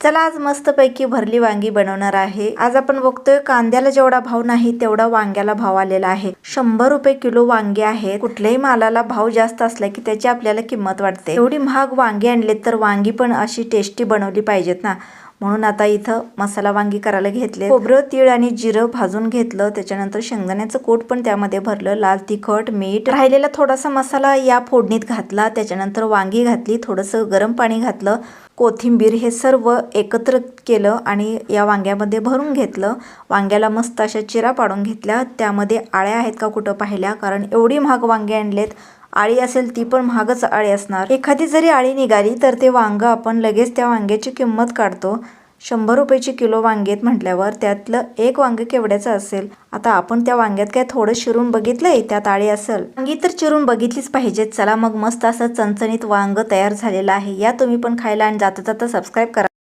चला आज मस्तपैकी भरली वांगी बनवणार आहे। आज आपण बघतोय कांद्याला जेवढा भाव नाही तेवढा वांग्याला भाव आलेला आहे। 100 रुपये किलो वांगे आहेत। कुठल्याही मालाला भाव जास्त असला की त्याची आपल्याला किंमत वाटते। एवढी महाग वांगी आणलेत तर वांगी पण अशी टेस्टी बनवली पाहिजेत ना, म्हणून आता इथं मसाला वांगी करायला घेतले। खोबरं, तीळ आणि जिरं भाजून घेतलं, त्याच्यानंतर शेंगदाण्याचं कूट पण त्यामध्ये भरलं, लाल तिखट, मीठ, राहिलेला थोडासा मसाला या फोडणीत घातला, त्याच्यानंतर वांगी घातली, थोडंसं गरम पाणी घातलं, कोथिंबीर, हे सर्व एकत्र केलं आणि या वांग्यामध्ये भरून घेतलं। वांग्याला मस्त अशा चिरा पाडून घेतल्या। त्यामध्ये आळ्या आहेत का कुठं पाहिल्या, कारण एवढी महाग वांगे आणलेत, आळी असेल ती पण महागच आळी असणार। एखादी जरी आळी निघाली तर ते वांग आपण लगेच त्या वांग्याची किंमत काढतो। 100 रुपयाची किलो वांगेत म्हटल्यावर त्यातलं एक वांग केवढ्याचं असेल। आता आपण त्या वांग्यात काय थोडं चिरून बघितलंय, त्यात आळी असेल। वांगी तर चिरून बघितलीच पाहिजेत। चला मग मस्त असं चणचणीत वांग तयार झालेलं आहे। या तुम्ही पण खायला आणि जाता जाता सबस्क्राईब करा।